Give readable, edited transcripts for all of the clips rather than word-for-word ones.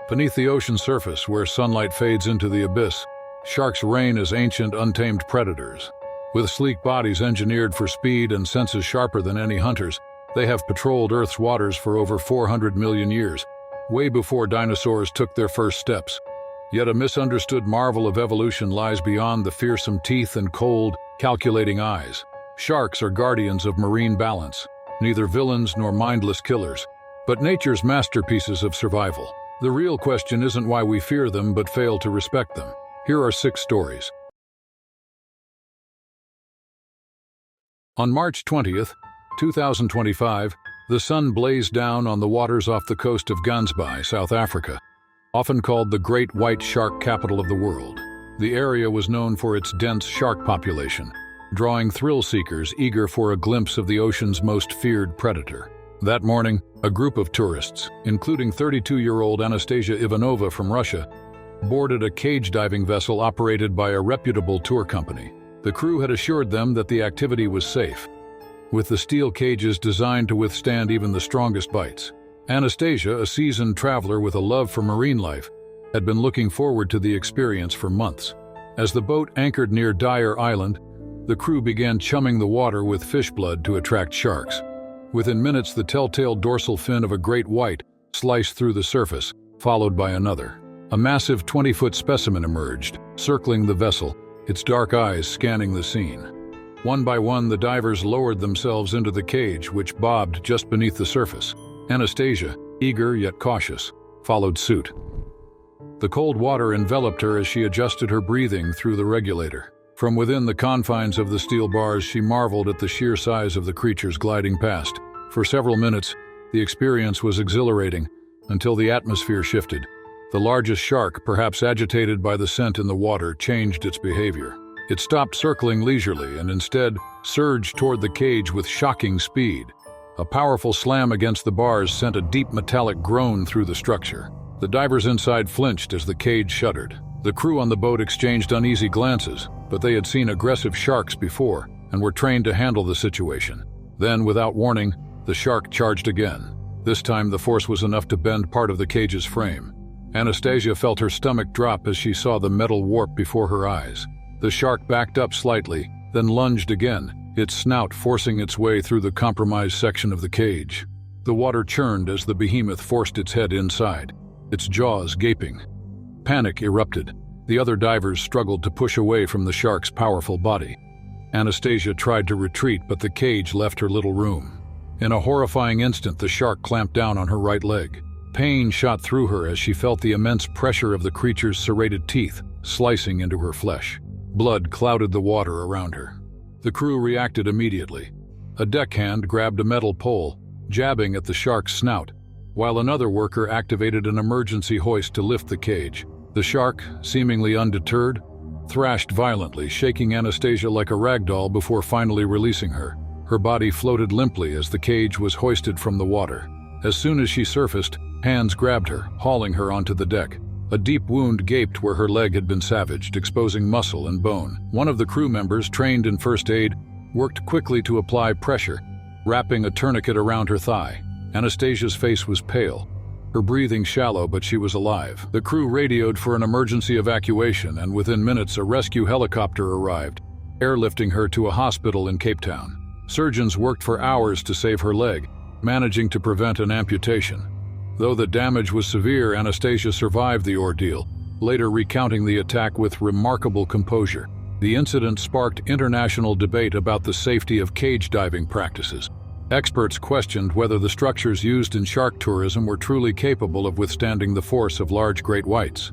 Beneath the ocean surface, where sunlight fades into the abyss, sharks reign as ancient, untamed predators. With sleek bodies engineered for speed and senses sharper than any hunters, they have patrolled Earth's waters for over 400 million years, way before dinosaurs took their first steps. Yet a misunderstood marvel of evolution lies beyond the fearsome teeth and cold, calculating eyes. Sharks are guardians of marine balance, neither villains nor mindless killers, but nature's masterpieces of survival. The real question isn't why we fear them but fail to respect them. Here are 6 stories. On March 20th, 2025, the sun blazed down on the waters off the coast of Gansbai, South Africa, often called the Great White Shark Capital of the world. The area was known for its dense shark population, drawing thrill-seekers eager for a glimpse of the ocean's most feared predator. That morning, a group of tourists, including 32-year-old Anastasia Ivanova from Russia, boarded a cage diving vessel operated by a reputable tour company. The crew had assured them that the activity was safe, with the steel cages designed to withstand even the strongest bites. Anastasia, a seasoned traveler with a love for marine life, had been looking forward to the experience for months. As the boat anchored near Dyer Island, the crew began chumming the water with fish blood to attract sharks. Within minutes, the telltale dorsal fin of a great white sliced through the surface, followed by another. A massive 20-foot specimen emerged, circling the vessel, its dark eyes scanning the scene. One by one, the divers lowered themselves into the cage, which bobbed just beneath the surface. Anastasia, eager yet cautious, followed suit. The cold water enveloped her as she adjusted her breathing through the regulator. From within the confines of the steel bars, she marveled at the sheer size of the creatures gliding past. For several minutes, the experience was exhilarating, until the atmosphere shifted. The largest shark, perhaps agitated by the scent in the water, changed its behavior. It stopped circling leisurely and instead surged toward the cage with shocking speed. A powerful slam against the bars sent a deep metallic groan through the structure. The divers inside flinched as the cage shuddered. The crew on the boat exchanged uneasy glances, but they had seen aggressive sharks before and were trained to handle the situation. Then, without warning, the shark charged again. This time, the force was enough to bend part of the cage's frame. Anastasia felt her stomach drop as she saw the metal warp before her eyes. The shark backed up slightly, then lunged again, its snout forcing its way through the compromised section of the cage. The water churned as the behemoth forced its head inside, its jaws gaping. Panic erupted. The other divers struggled to push away from the shark's powerful body. Anastasia tried to retreat, but the cage left her little room. In a horrifying instant, the shark clamped down on her right leg. Pain shot through her as she felt the immense pressure of the creature's serrated teeth slicing into her flesh. Blood clouded the water around her. The crew reacted immediately. A deckhand grabbed a metal pole, jabbing at the shark's snout, while another worker activated an emergency hoist to lift the cage. The shark, seemingly undeterred, thrashed violently, shaking Anastasia like a rag doll before finally releasing her. Her body floated limply as the cage was hoisted from the water. As soon as she surfaced, hands grabbed her, hauling her onto the deck. A deep wound gaped where her leg had been savaged, exposing muscle and bone. One of the crew members, trained in first aid, worked quickly to apply pressure, wrapping a tourniquet around her thigh. Anastasia's face was pale, her breathing shallow, but she was alive. The crew radioed for an emergency evacuation, and within minutes a rescue helicopter arrived, airlifting her to a hospital in Cape Town. Surgeons worked for hours to save her leg, managing to prevent an amputation. Though the damage was severe, Anastasia survived the ordeal, later recounting the attack with remarkable composure. The incident sparked international debate about the safety of cage diving practices. Experts questioned whether the structures used in shark tourism were truly capable of withstanding the force of large great whites.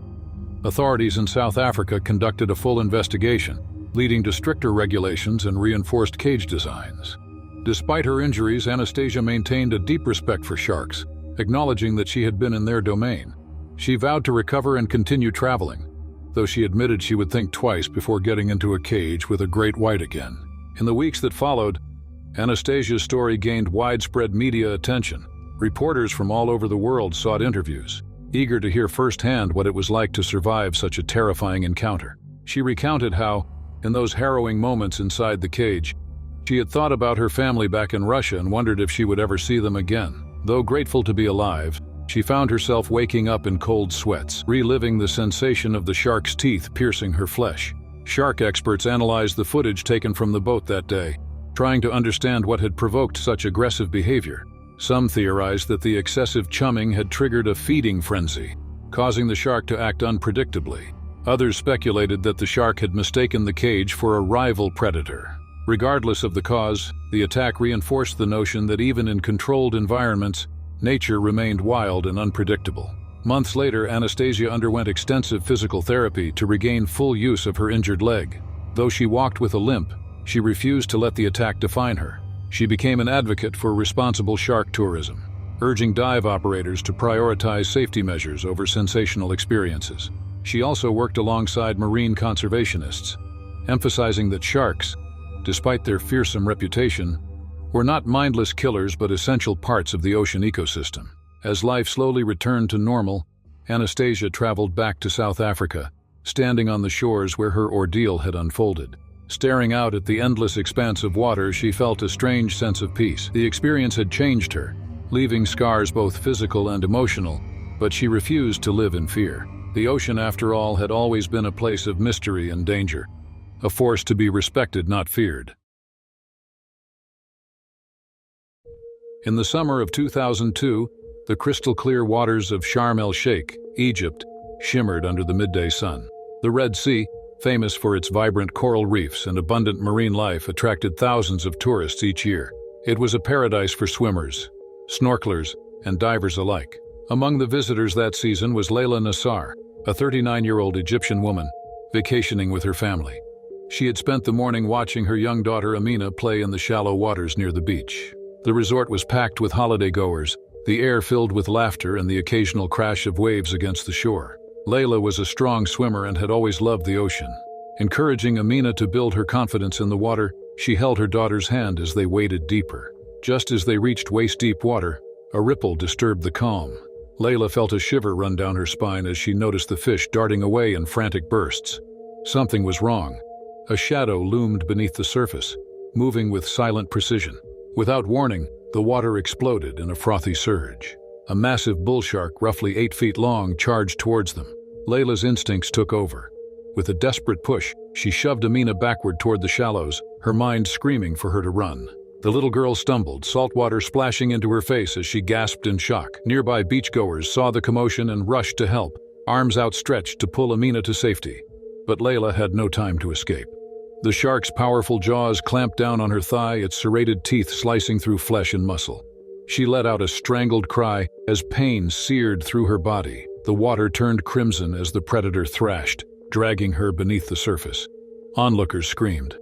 Authorities in South Africa conducted a full investigation, leading to stricter regulations and reinforced cage designs. Despite her injuries, Anastasia maintained a deep respect for sharks, acknowledging that she had been in their domain. She vowed to recover and continue traveling, though she admitted she would think twice before getting into a cage with a great white again. In the weeks that followed, Anastasia's story gained widespread media attention. Reporters from all over the world sought interviews, eager to hear firsthand what it was like to survive such a terrifying encounter. She recounted how, in those harrowing moments inside the cage, she had thought about her family back in Russia and wondered if she would ever see them again. Though grateful to be alive, She found herself waking up in cold sweats, reliving the sensation of the shark's teeth piercing her flesh. Shark experts analyzed the footage taken from the boat that day, trying to understand what had provoked such aggressive behavior. Some theorized that the excessive chumming had triggered a feeding frenzy, causing the shark to act unpredictably. Others speculated that the shark had mistaken the cage for a rival predator. Regardless of the cause, the attack reinforced the notion that even in controlled environments, nature remained wild and unpredictable. Months later, Anastasia underwent extensive physical therapy to regain full use of her injured leg. Though she walked with a limp, she refused to let the attack define her. She became an advocate for responsible shark tourism, urging dive operators to prioritize safety measures over sensational experiences. She also worked alongside marine conservationists, emphasizing that sharks, despite their fearsome reputation, were not mindless killers but essential parts of the ocean ecosystem. As life slowly returned to normal, Anastasia traveled back to South Africa, standing on the shores where her ordeal had unfolded. Staring out at the endless expanse of water, she felt a strange sense of peace. The experience had changed her, leaving scars both physical and emotional, but she refused to live in fear. The ocean, after all, had always been a place of mystery and danger, a force to be respected, not feared. In the summer of 2002, the crystal-clear waters of Sharm el-Sheikh, Egypt, shimmered under the midday sun. The Red Sea, famous for its vibrant coral reefs and abundant marine life, attracted thousands of tourists each year. It was a paradise for swimmers, snorkelers, and divers alike. Among the visitors that season was Layla Nassar, a 39-year-old Egyptian woman, vacationing with her family. She had spent the morning watching her young daughter Amina play in the shallow waters near the beach. The resort was packed with holiday-goers, the air filled with laughter and the occasional crash of waves against the shore. Layla was a strong swimmer and had always loved the ocean. Encouraging Amina to build her confidence in the water, she held her daughter's hand as they waded deeper. Just as they reached waist-deep water, a ripple disturbed the calm. Layla felt a shiver run down her spine as she noticed the fish darting away in frantic bursts. Something was wrong. A shadow loomed beneath the surface, moving with silent precision. Without warning, the water exploded in a frothy surge. A massive bull shark, roughly 8 feet long, charged towards them. Layla's instincts took over. With a desperate push, she shoved Amina backward toward the shallows, her mind screaming for her to run. The little girl stumbled, salt water splashing into her face as she gasped in shock. Nearby beachgoers saw the commotion and rushed to help, arms outstretched to pull Amina to safety. But Layla had no time to escape. The shark's powerful jaws clamped down on her thigh, its serrated teeth slicing through flesh and muscle. She let out a strangled cry as pain seared through her body. The water turned crimson as the predator thrashed, dragging her beneath the surface. Onlookers screamed.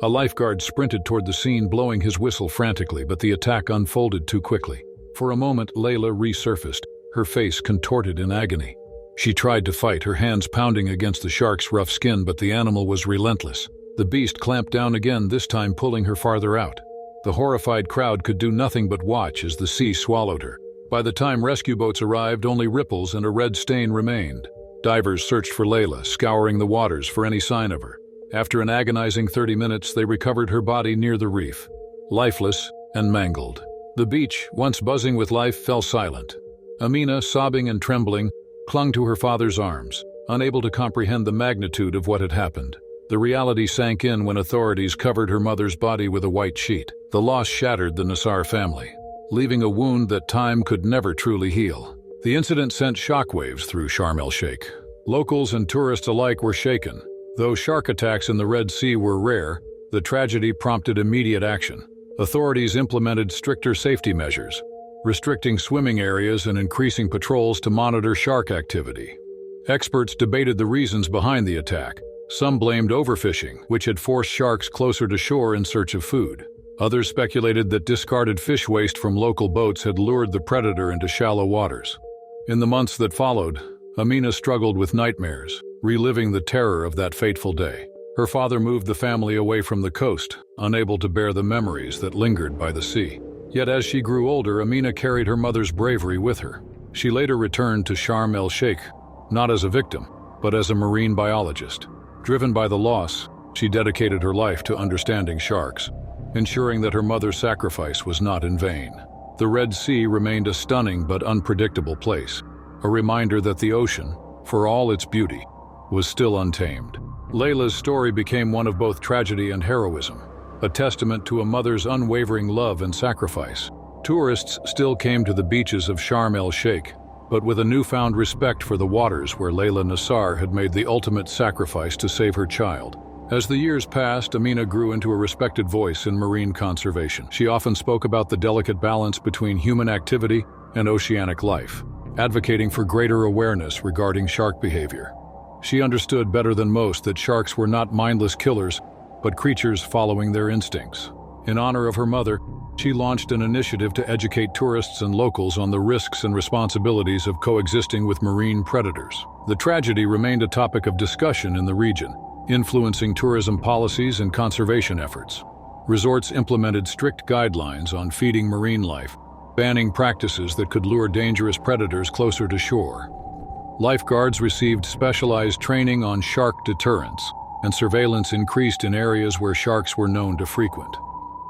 A lifeguard sprinted toward the scene, blowing his whistle frantically, but the attack unfolded too quickly. For a moment, Layla resurfaced, her face contorted in agony. She tried to fight, her hands pounding against the shark's rough skin, but the animal was relentless. The beast clamped down again, this time pulling her farther out. The horrified crowd could do nothing but watch as the sea swallowed her. By the time rescue boats arrived, only ripples and a red stain remained. Divers searched for Layla, scouring the waters for any sign of her. After an agonizing 30 minutes, they recovered her body near the reef, lifeless and mangled. The beach, once buzzing with life, fell silent. Amina, sobbing and trembling, clung to her father's arms, unable to comprehend the magnitude of what had happened. The reality sank in when authorities covered her mother's body with a white sheet. The loss shattered the Nassar family, leaving a wound that time could never truly heal. The incident sent shockwaves through Sharm el-Sheikh. Locals and tourists alike were shaken. Though shark attacks in the Red Sea were rare, the tragedy prompted immediate action. Authorities implemented stricter safety measures, restricting swimming areas and increasing patrols to monitor shark activity. Experts debated the reasons behind the attack. Some blamed overfishing, which had forced sharks closer to shore in search of food. Others speculated that discarded fish waste from local boats had lured the predator into shallow waters. In the months that followed, Amina struggled with nightmares, reliving the terror of that fateful day. Her father moved the family away from the coast, unable to bear the memories that lingered by the sea. Yet as she grew older, Amina carried her mother's bravery with her. She later returned to Sharm el-Sheikh, not as a victim, but as a marine biologist. Driven by the loss, she dedicated her life to understanding sharks, ensuring that her mother's sacrifice was not in vain. The Red Sea remained a stunning but unpredictable place, a reminder that the ocean, for all its beauty, was still untamed. Layla's story became one of both tragedy and heroism, a testament to a mother's unwavering love and sacrifice. Tourists still came to the beaches of Sharm el-Sheikh, but with a newfound respect for the waters where Layla Nassar had made the ultimate sacrifice to save her child. As the years passed, Amina grew into a respected voice in marine conservation. She often spoke about the delicate balance between human activity and oceanic life, advocating for greater awareness regarding shark behavior. She understood better than most that sharks were not mindless killers, but creatures following their instincts. In honor of her mother, she launched an initiative to educate tourists and locals on the risks and responsibilities of coexisting with marine predators. The tragedy remained a topic of discussion in the region, influencing tourism policies and conservation efforts. Resorts implemented strict guidelines on feeding marine life, banning practices that could lure dangerous predators closer to shore. Lifeguards received specialized training on shark deterrence, and surveillance increased in areas where sharks were known to frequent.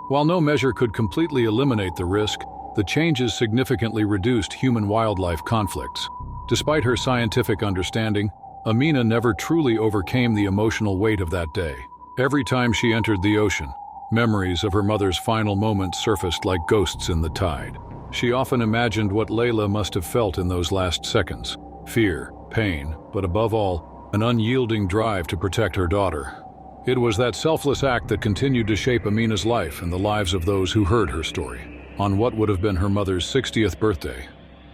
While no measure could completely eliminate the risk, the changes significantly reduced human-wildlife conflicts. Despite her scientific understanding, Amina never truly overcame the emotional weight of that day. Every time she entered the ocean, memories of her mother's final moments surfaced like ghosts in the tide. She often imagined what Layla must have felt in those last seconds: fear, pain, but above all, an unyielding drive to protect her daughter. It was that selfless act that continued to shape Amina's life and the lives of those who heard her story. On what would have been her mother's 60th birthday,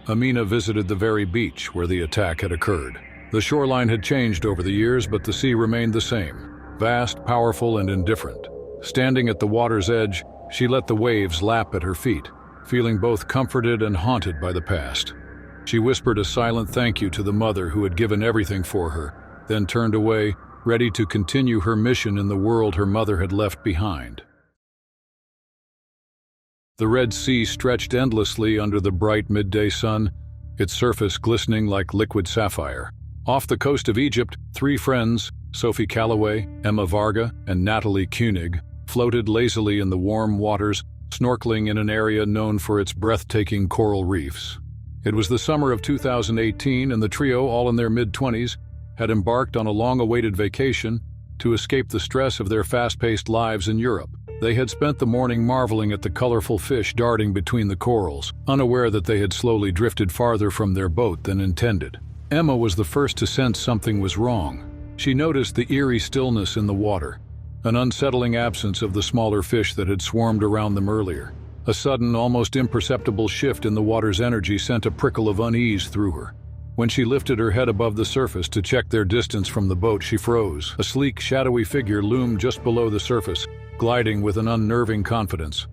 Amina visited the very beach where the attack had occurred. The shoreline had changed over the years, but the sea remained the same, vast, powerful, and indifferent. Standing at the water's edge, she let the waves lap at her feet, feeling both comforted and haunted by the past. She whispered a silent thank you to the mother who had given everything for her, then turned away, ready to continue her mission in the world her mother had left behind. The Red Sea stretched endlessly under the bright midday sun, its surface glistening like liquid sapphire. Off the coast of Egypt, three friends, Sophie Calloway, Emma Varga, and Natalie Koenig, floated lazily in the warm waters, snorkeling in an area known for its breathtaking coral reefs. It was the summer of 2018, and the trio, all in their mid-20s, had embarked on a long-awaited vacation to escape the stress of their fast-paced lives in Europe. They had spent the morning marveling at the colorful fish darting between the corals, unaware that they had slowly drifted farther from their boat than intended. Emma was the first to sense something was wrong. She noticed the eerie stillness in the water, an unsettling absence of the smaller fish that had swarmed around them earlier. A sudden, almost imperceptible shift in the water's energy sent a prickle of unease through her. When she lifted her head above the surface to check their distance from the boat, she froze. A sleek, shadowy figure loomed just below the surface, gliding with an unnerving confidence.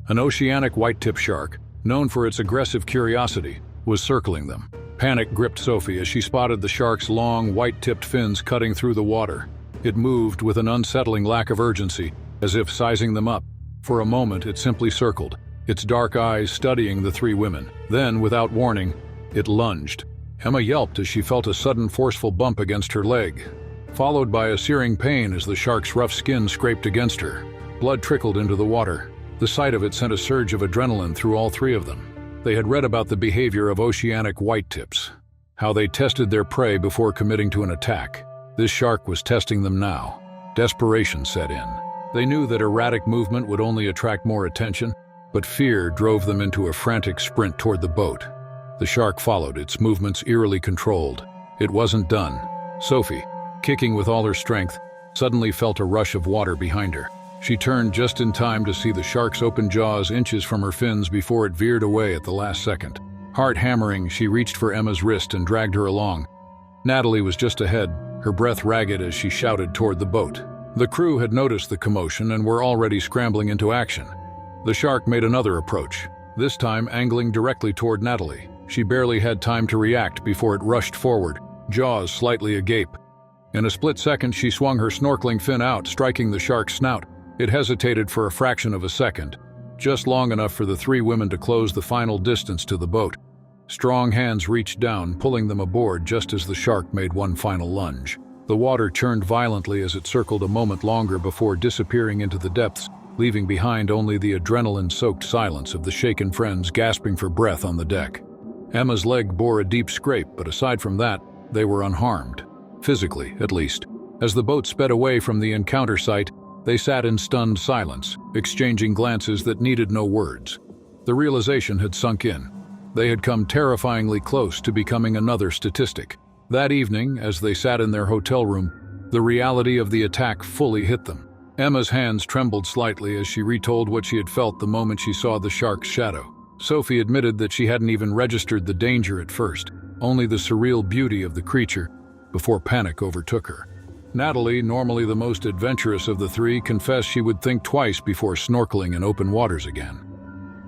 An oceanic white-tip shark, known for its aggressive curiosity, was circling them. Panic gripped Sophie as she spotted the shark's long, white-tipped fins cutting through the water. It moved with an unsettling lack of urgency, as if sizing them up. For a moment, it simply circled, its dark eyes studying the three women. Then, without warning, it lunged. Emma yelped as she felt a sudden forceful bump against her leg, followed by a searing pain as the shark's rough skin scraped against her. Blood trickled into the water. The sight of it sent a surge of adrenaline through all three of them. They had read about the behavior of oceanic whitetips, how they tested their prey before committing to an attack. This shark was testing them now. Desperation set in. They knew that erratic movement would only attract more attention, but fear drove them into a frantic sprint toward the boat. The shark followed, its movements eerily controlled. It wasn't done. Sophie, kicking with all her strength, suddenly felt a rush of water behind her. She turned just in time to see the shark's open jaws inches from her fins before it veered away at the last second. Heart hammering, she reached for Emma's wrist and dragged her along. Natalie was just ahead, her breath ragged as she shouted toward the boat. The crew had noticed the commotion and were already scrambling into action. The shark made another approach, this time angling directly toward Natalie. She barely had time to react before it rushed forward, jaws slightly agape. In a split second, she swung her snorkeling fin out, striking the shark's snout. It hesitated for a fraction of a second, just long enough for the three women to close the final distance to the boat. Strong hands reached down, pulling them aboard just as the shark made one final lunge. The water churned violently as it circled a moment longer before disappearing into the depths, leaving behind only the adrenaline-soaked silence of the shaken friends gasping for breath on the deck. Emma's leg bore a deep scrape, but aside from that, they were unharmed. Physically, at least. As the boat sped away from the encounter site, they sat in stunned silence, exchanging glances that needed no words. The realization had sunk in. They had come terrifyingly close to becoming another statistic. That evening, as they sat in their hotel room, the reality of the attack fully hit them. Emma's hands trembled slightly as she retold what she had felt the moment she saw the shark's shadow. Sophie admitted that she hadn't even registered the danger at first, only the surreal beauty of the creature, before panic overtook her. Natalie, normally the most adventurous of the three, confessed she would think twice before snorkeling in open waters again.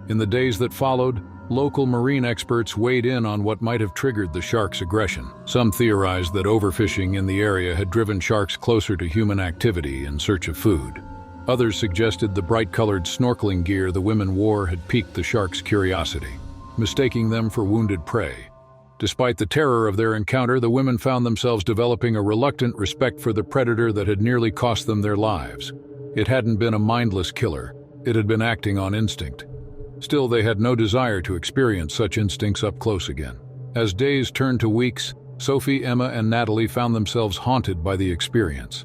In the days that followed, local marine experts weighed in on what might have triggered the shark's aggression. Some theorized that overfishing in the area had driven sharks closer to human activity in search of food. Others suggested the bright-colored snorkeling gear the women wore had piqued the shark's curiosity, mistaking them for wounded prey. Despite the terror of their encounter, the women found themselves developing a reluctant respect for the predator that had nearly cost them their lives. It hadn't been a mindless killer. It had been acting on instinct. Still, they had no desire to experience such instincts up close again. As days turned to weeks, Sophie, Emma, and Natalie found themselves haunted by the experience.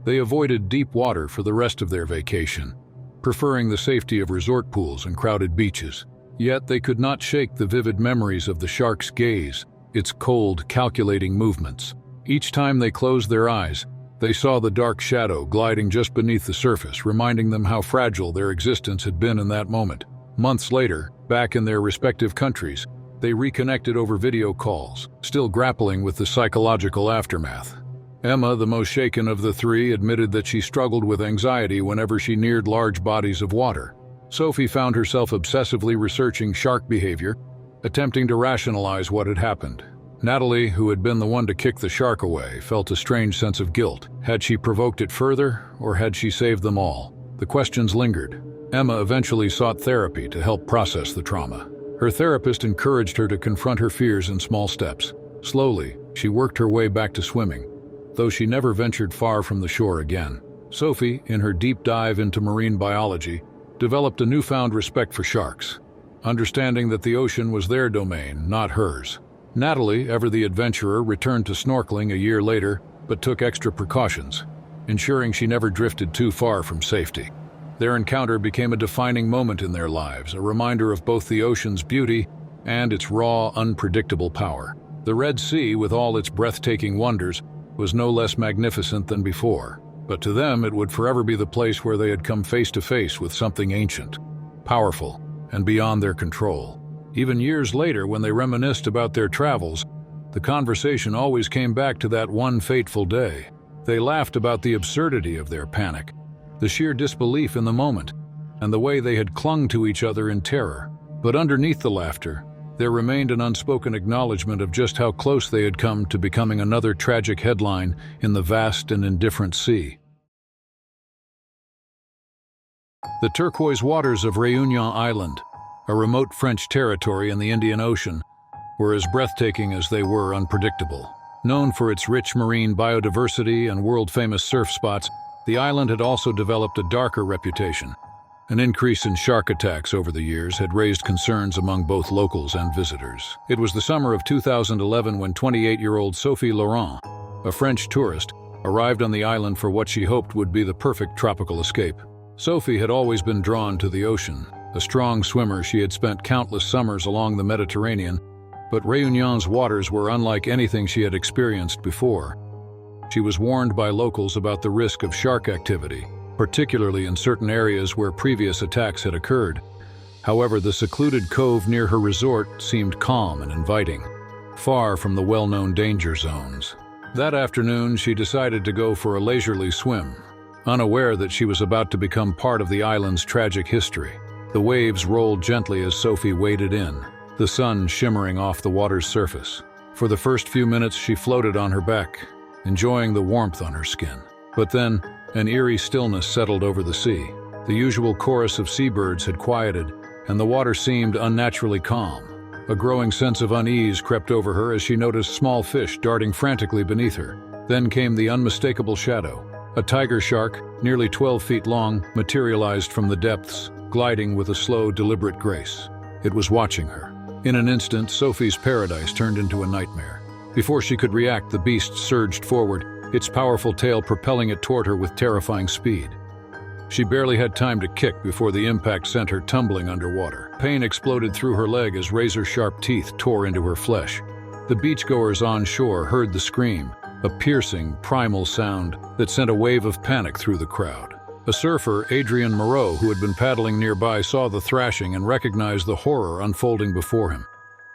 They avoided deep water for the rest of their vacation, preferring the safety of resort pools and crowded beaches. Yet they could not shake the vivid memories of the shark's gaze, its cold, calculating movements. Each time they closed their eyes, they saw the dark shadow gliding just beneath the surface, reminding them how fragile their existence had been in that moment. Months later, back in their respective countries, they reconnected over video calls, still grappling with the psychological aftermath. Emma, the most shaken of the three, admitted that she struggled with anxiety whenever she neared large bodies of water. Sophie found herself obsessively researching shark behavior, attempting to rationalize what had happened. Natalie, who had been the one to kick the shark away, felt a strange sense of guilt. Had she provoked it further, or had she saved them all? The questions lingered. Emma eventually sought therapy to help process the trauma. Her therapist encouraged her to confront her fears in small steps. Slowly, she worked her way back to swimming, though she never ventured far from the shore again. Sophie, in her deep dive into marine biology, developed a newfound respect for sharks, understanding that the ocean was their domain, not hers. Natalie, ever the adventurer, returned to snorkeling a year later, but took extra precautions, ensuring she never drifted too far from safety. Their encounter became a defining moment in their lives, a reminder of both the ocean's beauty and its raw, unpredictable power. The Red Sea, with all its breathtaking wonders, was no less magnificent than before. But to them, it would forever be the place where they had come face to face with something ancient, powerful, and beyond their control. Even years later, when they reminisced about their travels, the conversation always came back to that one fateful day. They laughed about the absurdity of their panic, the sheer disbelief in the moment, and the way they had clung to each other in terror. But underneath the laughter, there remained an unspoken acknowledgement of just how close they had come to becoming another tragic headline in the vast and indifferent sea. The turquoise waters of Réunion Island, a remote French territory in the Indian Ocean, were as breathtaking as they were unpredictable. Known for its rich marine biodiversity and world-famous surf spots, the island had also developed a darker reputation. An increase in shark attacks over the years had raised concerns among both locals and visitors. It was the summer of 2011 when 28-year-old Sophie Laurent, a French tourist, arrived on the island for what she hoped would be the perfect tropical escape. Sophie had always been drawn to the ocean. A strong swimmer, she had spent countless summers along the Mediterranean, but Réunion's waters were unlike anything she had experienced before. She was warned by locals about the risk of shark activity, particularly in certain areas where previous attacks had occurred. However, the secluded cove near her resort seemed calm and inviting, far from the well-known danger zones. That afternoon, she decided to go for a leisurely swim, unaware that she was about to become part of the island's tragic history. The waves rolled gently as Sophie waded in, the sun shimmering off the water's surface. For the first few minutes, she floated on her back, enjoying the warmth on her skin. But then, an eerie stillness settled over the sea. The usual chorus of seabirds had quieted, and the water seemed unnaturally calm. A growing sense of unease crept over her as she noticed small fish darting frantically beneath her. Then came the unmistakable shadow, A tiger shark, nearly 12 feet long, materialized from the depths, gliding with a slow, deliberate grace. It was watching her. In an instant, Sophie's paradise turned into a nightmare. Before she could react, the beast surged forward, its powerful tail propelling it toward her with terrifying speed. She barely had time to kick before the impact sent her tumbling underwater. Pain exploded through her leg as razor-sharp teeth tore into her flesh. The beachgoers on shore heard the scream, a piercing, primal sound that sent a wave of panic through the crowd. A surfer, Adrien Moreau, who had been paddling nearby, saw the thrashing and recognized the horror unfolding before him.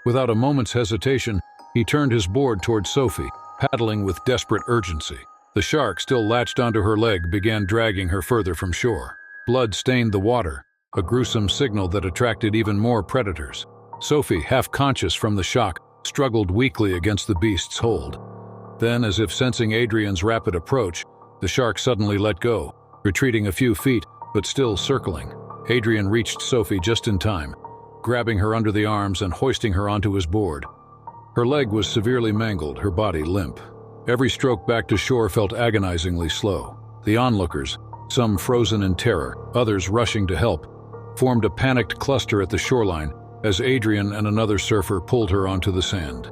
Without a moment's hesitation, he turned his board toward Sophie, paddling with desperate urgency. The shark, still latched onto her leg, began dragging her further from shore. Blood stained the water, a gruesome signal that attracted even more predators. Sophie, half conscious from the shock, struggled weakly against the beast's hold. Then, as if sensing Adrian's rapid approach, the shark suddenly let go, retreating a few feet, but still circling. Adrian reached Sophie just in time, grabbing her under the arms and hoisting her onto his board. Her leg was severely mangled, her body limp. Every stroke back to shore felt agonizingly slow. The onlookers, some frozen in terror, others rushing to help, formed a panicked cluster at the shoreline as Adrian and another surfer pulled her onto the sand.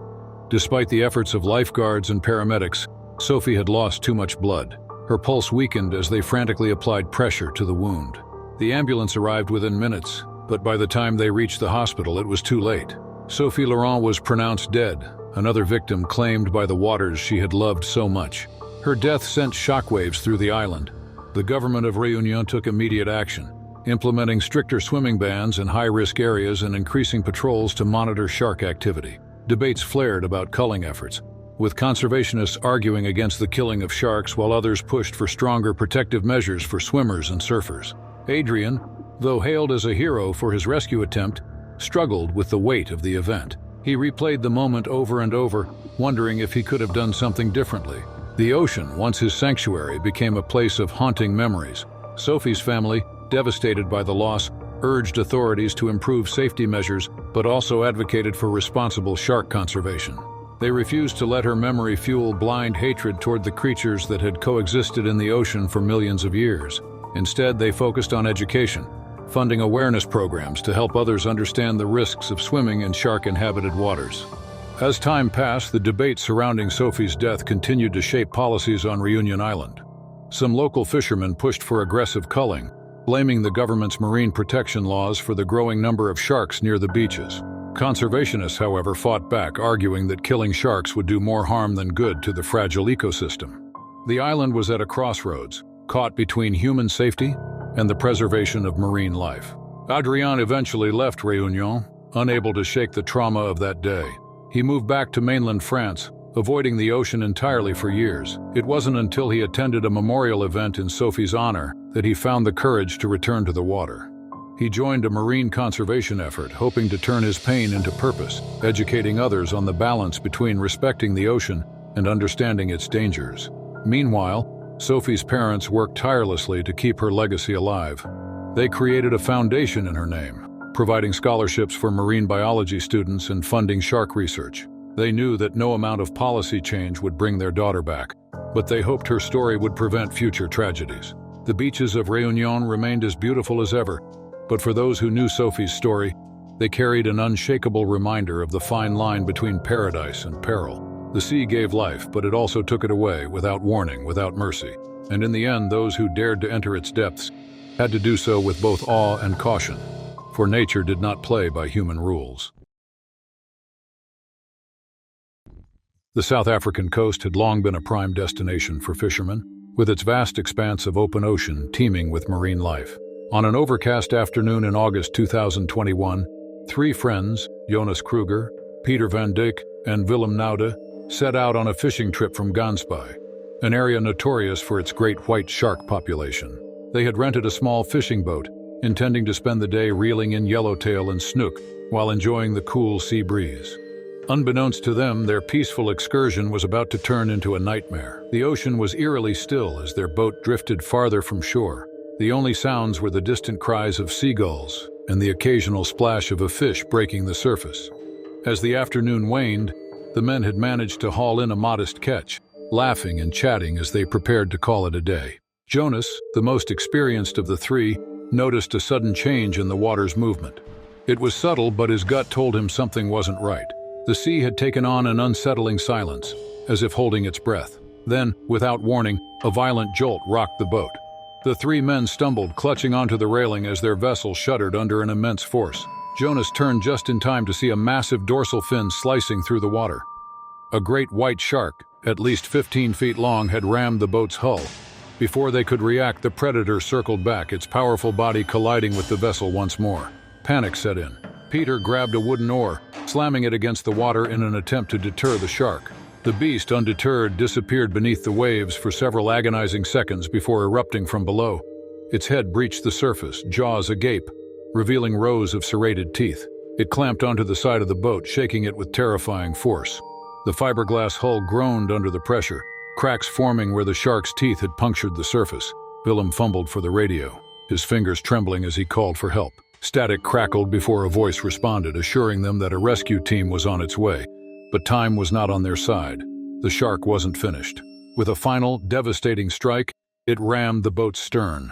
Despite the efforts of lifeguards and paramedics, Sophie had lost too much blood. Her pulse weakened as they frantically applied pressure to the wound. The ambulance arrived within minutes, but by the time they reached the hospital, it was too late. Sophie Laurent was pronounced dead, another victim claimed by the waters she had loved so much. Her death sent shockwaves through the island. The government of Réunion took immediate action, implementing stricter swimming bans in high-risk areas and increasing patrols to monitor shark activity. Debates flared about culling efforts, with conservationists arguing against the killing of sharks while others pushed for stronger protective measures for swimmers and surfers. Adrien, though hailed as a hero for his rescue attempt, struggled with the weight of the event. He replayed the moment over and over, wondering if he could have done something differently. The ocean, once his sanctuary, became a place of haunting memories. Sophie's family, devastated by the loss, urged authorities to improve safety measures, but also advocated for responsible shark conservation. They refused to let her memory fuel blind hatred toward the creatures that had coexisted in the ocean for millions of years. Instead, they focused on education, funding awareness programs to help others understand the risks of swimming in shark-inhabited waters. As time passed, the debate surrounding Sophie's death continued to shape policies on Reunion Island. Some local fishermen pushed for aggressive culling, blaming the government's marine protection laws for the growing number of sharks near the beaches. Conservationists, however, fought back, arguing that killing sharks would do more harm than good to the fragile ecosystem. The island was at a crossroads, caught between human safety and the preservation of marine life. Adrien eventually left Réunion, unable to shake the trauma of that day. He moved back to mainland France, avoiding the ocean entirely for years. It wasn't until he attended a memorial event in Sophie's honor that he found the courage to return to the water. He joined a marine conservation effort, hoping to turn his pain into purpose, educating others on the balance between respecting the ocean and understanding its dangers. Meanwhile, Sophie's parents worked tirelessly to keep her legacy alive. They created a foundation in her name, providing scholarships for marine biology students and funding shark research. They knew that no amount of policy change would bring their daughter back, but they hoped her story would prevent future tragedies. The beaches of Réunion remained as beautiful as ever, but for those who knew Sophie's story, they carried an unshakable reminder of the fine line between paradise and peril. The sea gave life, but it also took it away, without warning, without mercy. And in the end, those who dared to enter its depths had to do so with both awe and caution, for nature did not play by human rules. The South African coast had long been a prime destination for fishermen, with its vast expanse of open ocean teeming with marine life. On an overcast afternoon in August 2021, three friends, Jonas Kruger, Peter van Dijk, and Willem Naude, set out on a fishing trip from Gansbaai, an area notorious for its great white shark population. They had rented a small fishing boat, intending to spend the day reeling in yellowtail and snook while enjoying the cool sea breeze. Unbeknownst to them, their peaceful excursion was about to turn into a nightmare. The ocean was eerily still as their boat drifted farther from shore. The only sounds were the distant cries of seagulls and the occasional splash of a fish breaking the surface. As the afternoon waned, the men had managed to haul in a modest catch, laughing and chatting as they prepared to call it a day. Jonas, the most experienced of the three, noticed a sudden change in the water's movement. It was subtle, but his gut told him something wasn't right. The sea had taken on an unsettling silence, as if holding its breath. Then, without warning, a violent jolt rocked the boat. The three men stumbled, clutching onto the railing as their vessel shuddered under an immense force. Jonas turned just in time to see a massive dorsal fin slicing through the water. A great white shark, at least 15 feet long, had rammed the boat's hull. Before they could react, the predator circled back, its powerful body colliding with the vessel once more. Panic set in. Peter grabbed a wooden oar, slamming it against the water in an attempt to deter the shark. The beast, undeterred, disappeared beneath the waves for several agonizing seconds before erupting from below. Its head breached the surface, jaws agape, revealing rows of serrated teeth. It clamped onto the side of the boat, shaking it with terrifying force. The fiberglass hull groaned under the pressure, cracks forming where the shark's teeth had punctured the surface. Willem fumbled for the radio, his fingers trembling as he called for help. Static crackled before a voice responded, assuring them that a rescue team was on its way. But time was not on their side. The shark wasn't finished. With a final, devastating strike, it rammed the boat's stern.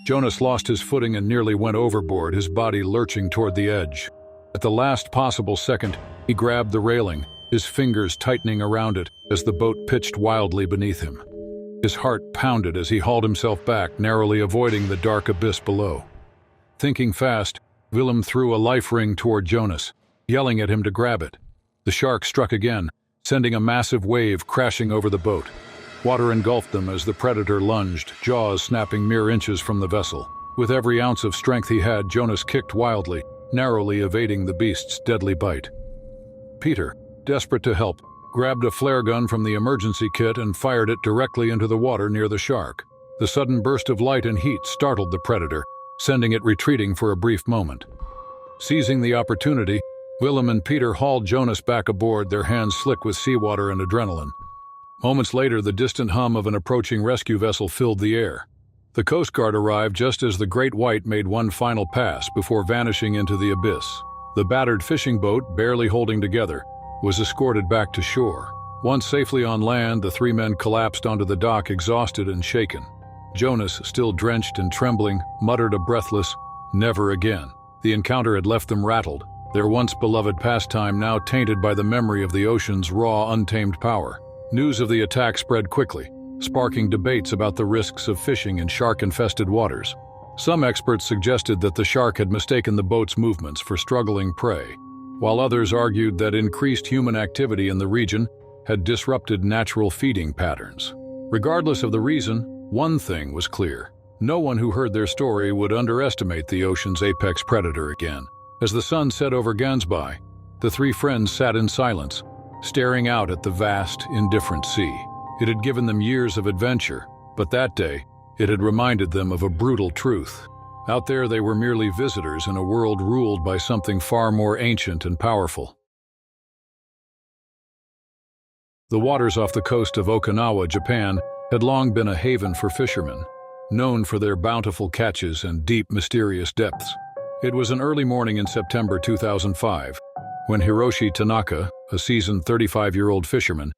Jonas lost his footing and nearly went overboard, his body lurching toward the edge. At the last possible second, he grabbed the railing, his fingers tightening around it as the boat pitched wildly beneath him. His heart pounded as he hauled himself back, narrowly avoiding the dark abyss below. Thinking fast, Willem threw a life ring toward Jonas, yelling at him to grab it. The shark struck again, sending a massive wave crashing over the boat. Water engulfed them as the predator lunged, jaws snapping mere inches from the vessel. With every ounce of strength he had, Jonas kicked wildly, narrowly evading the beast's deadly bite. Peter, desperate to help, grabbed a flare gun from the emergency kit and fired it directly into the water near the shark. The sudden burst of light and heat startled the predator, sending it retreating for a brief moment. Seizing the opportunity, Willem and Peter hauled Jonas back aboard, their hands slick with seawater and adrenaline. Moments later, the distant hum of an approaching rescue vessel filled the air. The Coast Guard arrived just as the Great White made one final pass before vanishing into the abyss. The battered fishing boat, barely holding together, was escorted back to shore. Once safely on land, the three men collapsed onto the dock, exhausted and shaken. Jonas, still drenched and trembling, muttered a breathless, "Never again." The encounter had left them rattled, their once beloved pastime now tainted by the memory of the ocean's raw, untamed power. News of the attack spread quickly, sparking debates about the risks of fishing in shark-infested waters. Some experts suggested that the shark had mistaken the boat's movements for struggling prey, while others argued that increased human activity in the region had disrupted natural feeding patterns. Regardless of the reason, one thing was clear. No one who heard their story would underestimate the ocean's apex predator again. As the sun set over Gansby, the three friends sat in silence, staring out at the vast, indifferent sea. It had given them years of adventure, but that day, it had reminded them of a brutal truth. Out there, they were merely visitors in a world ruled by something far more ancient and powerful. The waters off the coast of Okinawa, Japan, had long been a haven for fishermen, known for their bountiful catches and deep, mysterious depths. It was an early morning in September 2005, when Hiroshi Tanaka, a seasoned 35-year-old fisherman,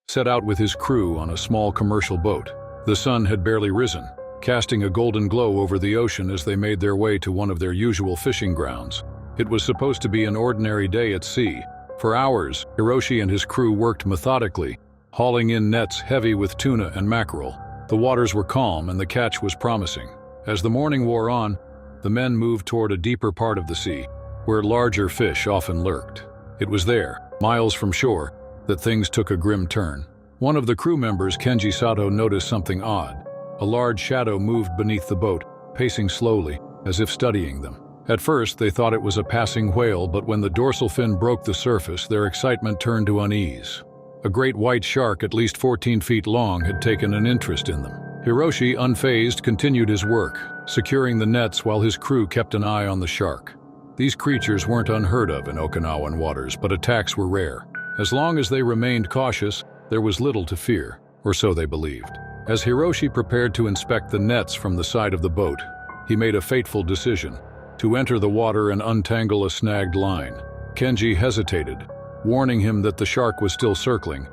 set out with his crew on a small commercial boat. The sun had barely risen, casting a golden glow over the ocean as they made their way to one of their usual fishing grounds. It was supposed to be an ordinary day at sea. For hours, Hiroshi and his crew worked methodically, hauling in nets heavy with tuna and mackerel. The waters were calm and the catch was promising. As the morning wore on, the men moved toward a deeper part of the sea, where larger fish often lurked. It was there, miles from shore, that things took a grim turn. One of the crew members, Kenji Sato, noticed something odd. A large shadow moved beneath the boat, pacing slowly, as if studying them. At first, they thought it was a passing whale, but when the dorsal fin broke the surface, their excitement turned to unease. A great white shark, at least 14 feet long, had taken an interest in them. Hiroshi, unfazed, continued his work, securing the nets while his crew kept an eye on the shark. These creatures weren't unheard of in Okinawan waters, but attacks were rare. As long as they remained cautious, there was little to fear, or so they believed. As Hiroshi prepared to inspect the nets from the side of the boat, he made a fateful decision: to enter the water and untangle a snagged line. Kenji hesitated, warning him that the shark was still circling,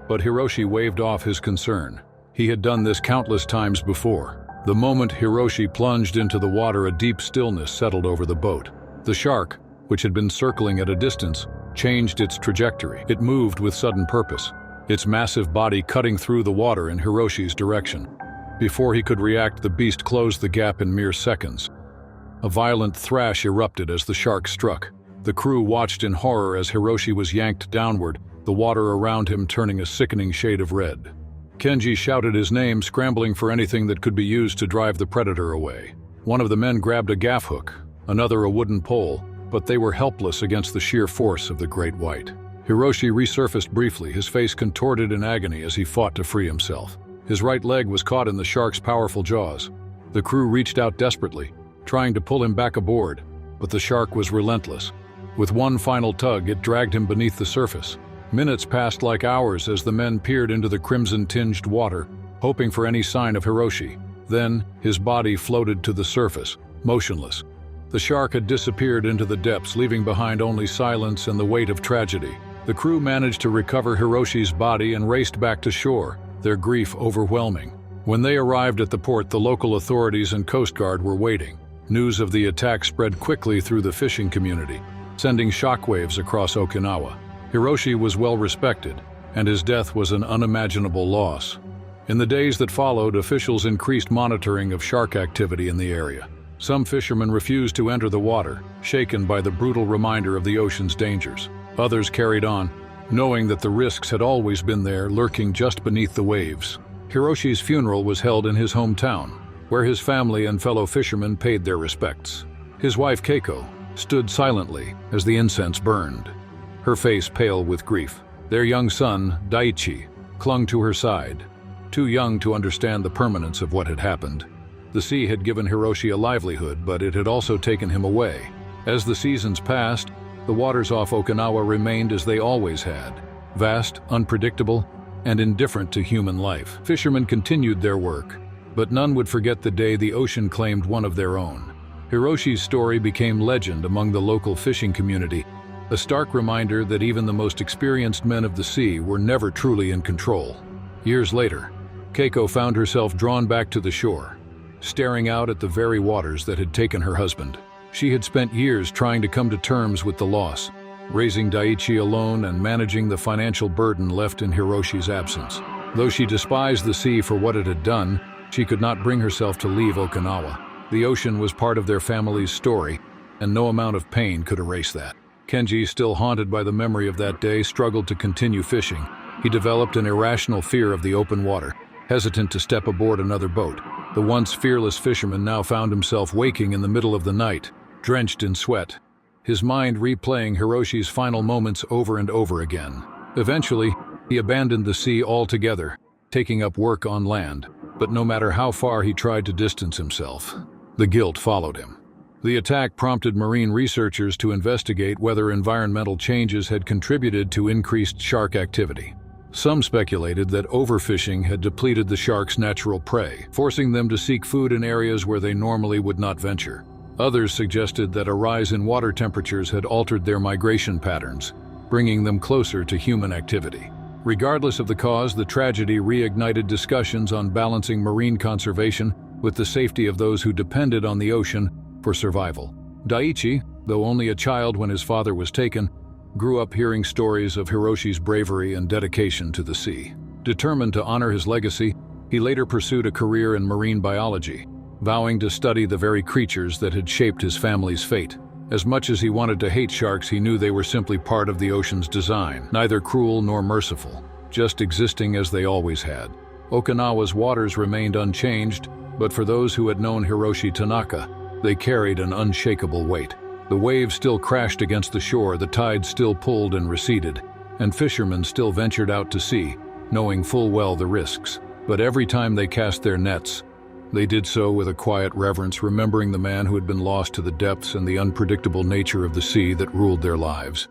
But Hiroshi waved off his concern. He had done this countless times before. The moment Hiroshi plunged into the water, a deep stillness settled over the boat. The shark, which had been circling at a distance, changed its trajectory. It moved with sudden purpose, its massive body cutting through the water in Hiroshi's direction. Before he could react, the beast closed the gap in mere seconds. A violent thrash erupted as the shark struck. The crew watched in horror as Hiroshi was yanked downward, the water around him turning a sickening shade of red. Kenji shouted his name, scrambling for anything that could be used to drive the predator away. One of the men grabbed a gaff hook, another a wooden pole, but they were helpless against the sheer force of the great white. Hiroshi resurfaced briefly, his face contorted in agony as he fought to free himself. His right leg was caught in the shark's powerful jaws. The crew reached out desperately, trying to pull him back aboard, but the shark was relentless. With one final tug, it dragged him beneath the surface. Minutes passed like hours as the men peered into the crimson-tinged water, hoping for any sign of Hiroshi. Then, his body floated to the surface, motionless. The shark had disappeared into the depths, leaving behind only silence and the weight of tragedy. The crew managed to recover Hiroshi's body and raced back to shore, their grief overwhelming. When they arrived at the port, the local authorities and Coast Guard were waiting. News of the attack spread quickly through the fishing community, sending shockwaves across Okinawa. Hiroshi was well respected, and his death was an unimaginable loss. In the days that followed, officials increased monitoring of shark activity in the area. Some fishermen refused to enter the water, shaken by the brutal reminder of the ocean's dangers. Others carried on, knowing that the risks had always been there, lurking just beneath the waves. Hiroshi's funeral was held in his hometown, where his family and fellow fishermen paid their respects. His wife Keiko stood silently as the incense burned, her face pale with grief. Their young son, Daichi, clung to her side, too young to understand the permanence of what had happened. The sea had given Hiroshi a livelihood, but it had also taken him away. As the seasons passed, the waters off Okinawa remained as they always had, vast, unpredictable, and indifferent to human life. Fishermen continued their work, but none would forget the day the ocean claimed one of their own. Hiroshi's story became legend among the local fishing community, a stark reminder that even the most experienced men of the sea were never truly in control. Years later, Keiko found herself drawn back to the shore, staring out at the very waters that had taken her husband. She had spent years trying to come to terms with the loss, raising Daichi alone and managing the financial burden left in Hiroshi's absence. Though she despised the sea for what it had done, she could not bring herself to leave Okinawa. The ocean was part of their family's story, and no amount of pain could erase that. Kenji, still haunted by the memory of that day, struggled to continue fishing. He developed an irrational fear of the open water, hesitant to step aboard another boat. The once fearless fisherman now found himself waking in the middle of the night, drenched in sweat, his mind replaying Hiroshi's final moments over and over again. Eventually, he abandoned the sea altogether, taking up work on land. But no matter how far he tried to distance himself, the guilt followed him. The attack prompted marine researchers to investigate whether environmental changes had contributed to increased shark activity. Some speculated that overfishing had depleted the sharks' natural prey, forcing them to seek food in areas where they normally would not venture. Others suggested that a rise in water temperatures had altered their migration patterns, bringing them closer to human activity. Regardless of the cause, the tragedy reignited discussions on balancing marine conservation with the safety of those who depended on the ocean for survival. Daichi, though only a child when his father was taken, grew up hearing stories of Hiroshi's bravery and dedication to the sea. Determined to honor his legacy, he later pursued a career in marine biology, vowing to study the very creatures that had shaped his family's fate. As much as he wanted to hate sharks, he knew they were simply part of the ocean's design, neither cruel nor merciful, just existing as they always had. Okinawa's waters remained unchanged, but for those who had known Hiroshi Tanaka, they carried an unshakable weight. The waves still crashed against the shore, the tide still pulled and receded, and fishermen still ventured out to sea, knowing full well the risks. But every time they cast their nets, they did so with a quiet reverence, remembering the man who had been lost to the depths and the unpredictable nature of the sea that ruled their lives.